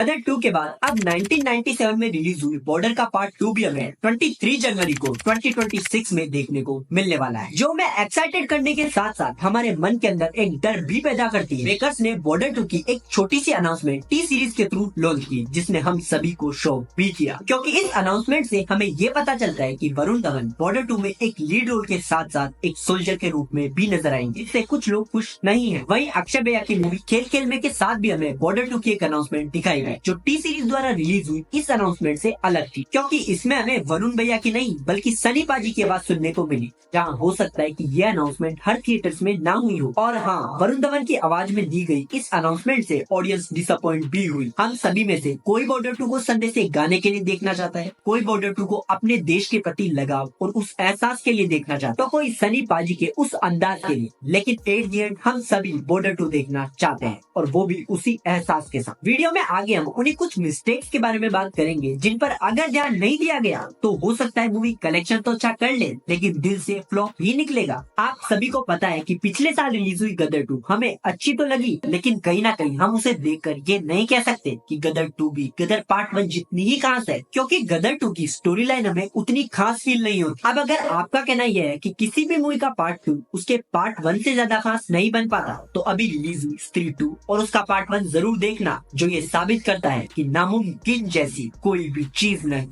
गदर 2 के बाद अब 1997 में रिलीज हुई बॉर्डर का पार्ट 2 भी हमें 23 जनवरी को 2026 में देखने को मिलने वाला है, जो हमें एक्साइटेड करने के साथ साथ हमारे मन के अंदर एक डर भी पैदा करती है। मेकर्स ने बॉर्डर 2 की एक छोटी सी अनाउंसमेंट टी सीरीज के थ्रू लॉन्च की, जिसने हम सभी को शॉक भी किया, क्योंकि इस अनाउंसमेंट से हमें ये पता चलता है कि वरुण धवन बॉर्डर 2 में एक लीड रोल के साथ साथ एक सोल्जर के रूप में भी नजर आएंगे। इससे कुछ लोग खुश नहीं है। वहीं अक्षय भैया की मूवी खेल खेल में के साथ भी हमें बॉर्डर 2 की एक अनाउंसमेंट दिखाई गई, जो टी सीरीज द्वारा रिलीज हुई इस अनाउंसमेंट से अलग थी, क्योंकि इसमें हमें वरुण भैया की नहीं बल्कि सनी पाजी की आवाज सुनने को मिली। जहां हो सकता है कि ये अनाउंसमेंट हर थिएटर्स में ना हुई हो। और हाँ, वरुण धवन की आवाज में दी गई इस अनाउंसमेंट से ऑडियंस डिसअपॉइंट भी हुई। हम सभी में से कोई बॉर्डर 2 को संडे से गाने के लिए देखना चाहता है, कोई बॉर्डर 2 को अपने देश के प्रति लगाव और उस एहसास के लिए देखना चाहता है, तो कोई सनी पाजी के उस अंदाज के लिए। लेकिन एट द एंड हम सभी बॉर्डर 2 देखना चाहते हैं, और वो भी उसी एहसास के साथ। वीडियो में आगे हम उन्हीं कुछ मिस्टेक्स के बारे में बात करेंगे जिन पर अगर ध्यान नहीं दिया गया तो हो सकता है मूवी कलेक्शन तो अच्छा कर ले, लेकिन दिल से फ्लॉप ही निकलेगा। आप सभी को पता है कि पिछले साल रिलीज हुई गदर 2 हमें अच्छी तो लगी, लेकिन कहीं ना कहीं हम उसे देखकर ये नहीं कह सकते कि गदर 2 भी गदर पार्ट 1 जितनी ही खास है, क्योंकि गदर 2 की स्टोरी लाइन हमें उतनी खास फील नहीं होती। अब अगर आपका कहना यह है कि किसी भी मूवी का पार्ट 2 उसके पार्ट 1 से ज्यादा खास नहीं बन पाता, तो अभी रिलीज हुई स्त्री 2 और उसका पार्ट 1 जरूर देखना, जो ये साबित करता है कि नामुमकिन जैसी कोई भी चीज नहीं।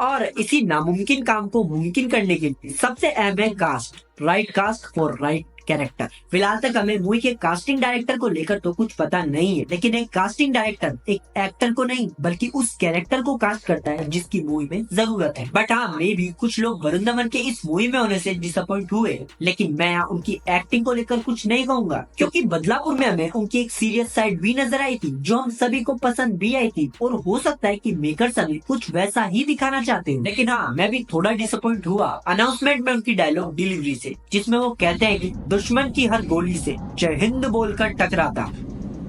और इसी नामुमकिन काम को मुमकिन करने के लिए सबसे अहम है cast, right cast for right character. फिलहाल तक हमें मूवी के कास्टिंग डायरेक्टर को लेकर तो कुछ पता नहीं है, लेकिन एक कास्टिंग डायरेक्टर एक एक्टर को नहीं बल्कि उस कैरेक्टर को कास्ट करता है जिसकी मूवी में जरूरत है। बट हाँ, मे भी कुछ लोग वरुण धवन के इस मूवी में होने से डिसअपॉइंट हुए, लेकिन मैं यहाँ उनकी एक्टिंग को लेकर कुछ नहीं कहूंगा, क्योंकि बदलापुर में हमें उनकी एक सीरियस साइड भी नजर आई थी, जो हम सभी को पसंद भी आई थी। और हो सकता है कि मेकर्स हमें कुछ वैसा ही दिखाना चाहते हो, लेकिन हाँ, मैं भी थोड़ा डिसअपॉइंट हुआ अनाउंसमेंट में उनकी डायलॉग डिलीवरी से, जिसमें वो कहते हैं कि दुश्मन की हर गोली से जय हिंद बोलकर टकराता,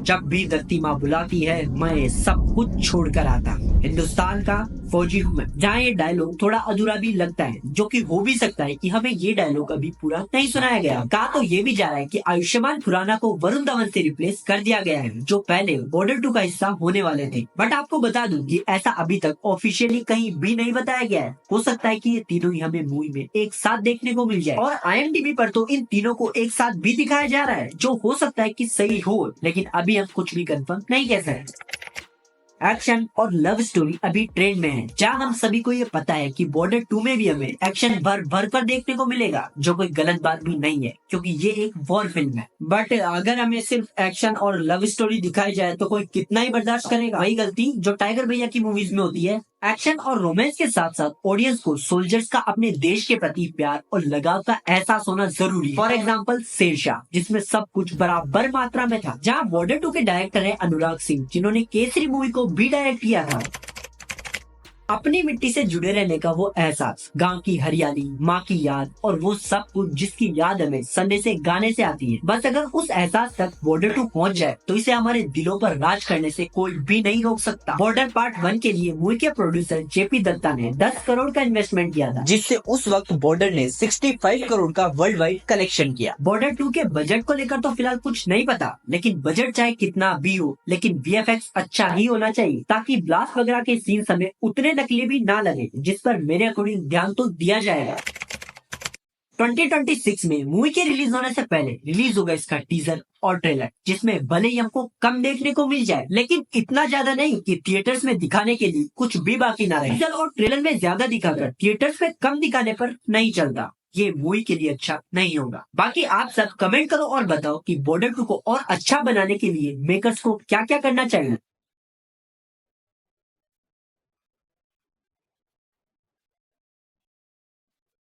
जब भी धरती माँ बुलाती है मैं सब कुछ छोड़कर आता, हिंदुस्तान का फौजी हूँ मैं। जहाँ ये डायलॉग थोड़ा अधूरा भी लगता है, जो कि हो भी सकता है कि हमें ये डायलॉग अभी पूरा नहीं सुनाया गया। कहा तो ये भी जा रहा है कि आयुष्मान खुराना को वरुण धवन से रिप्लेस कर दिया गया है, जो पहले बॉर्डर 2 का हिस्सा होने वाले थे। बट आपको बता दूं कि ऐसा अभी तक ऑफिशियली कहीं भी नहीं बताया गया है। हो सकता है कि ये तीनों ही हमें मूवी में एक साथ देखने को मिल जाए, और IMDb पर तो इन तीनों को एक साथ भी दिखाया जा रहा है, जो हो सकता है कि सही हो, लेकिन अभी हम कुछ भी कंफर्म नहीं कह सकते। एक्शन और लव स्टोरी अभी ट्रेंड में है, जहाँ हम सभी को ये पता है कि बॉर्डर 2 में भी हमें एक्शन भर भर कर देखने को मिलेगा, जो कोई गलत बात भी नहीं है, क्योंकि ये एक वॉर फिल्म है। बट अगर हमें सिर्फ एक्शन और लव स्टोरी दिखाई जाए तो कोई कितना ही बर्दाश्त करेगा। वही गलती जो टाइगर भैया की मूवीज में होती है। एक्शन और रोमांस के साथ साथ ऑडियंस को सोल्जर्स का अपने देश के प्रति प्यार और लगाव का एहसास होना जरूरी है। फॉर एग्जाम्पल शेरशाह, जिसमें सब कुछ बराबर मात्रा में था। जहाँ बॉर्डर 2 के डायरेक्टर है अनुराग सिंह, जिन्होंने केसरी मूवी को भी डायरेक्ट किया था। अपनी मिट्टी से जुड़े रहने का वो एहसास, गांव की हरियाली, माँ की याद और वो सब कुछ जिसकी याद हमें संडे से गाने से आती है। बस अगर उस एहसास तक बॉर्डर 2 पहुंच जाए तो इसे हमारे दिलों पर राज करने से कोई भी नहीं रोक सकता। बॉर्डर पार्ट 1 के लिए मूवी के प्रोड्यूसर JP दत्ता ने 10 करोड़ का इन्वेस्टमेंट किया था, जिससे उस वक्त बॉर्डर ने 65 करोड़ का वर्ल्ड वाइड कलेक्शन किया। बॉर्डर 2 के बजट को लेकर तो फिलहाल कुछ नहीं पता, लेकिन बजट चाहे कितना भी हो, लेकिन VFX अच्छा ही होना चाहिए, ताकि ब्लास्ट वगैरह के सीन हमें उतने नकली भी ना लगे, जिस पर मेरे अकॉर्डिंग ध्यान तो दिया जाएगा। 2026 में मूवी के रिलीज होने से पहले रिलीज होगा इसका टीजर और ट्रेलर, जिसमें भले ही हमको कम देखने को मिल जाए, लेकिन इतना ज्यादा नहीं कि थिएटर्स में दिखाने के लिए कुछ भी बाकी ना रहे। टीजर और ट्रेलर में ज्यादा दिखाकर थिएटर्स में कम दिखाने पर नहीं चलता, ये मूवी के लिए अच्छा नहीं होगा। बाकी आप सब कमेंट करो और बताओ कि बॉर्डर 2 को और अच्छा बनाने के लिए मेकर्स को क्या क्या करना चाहिए।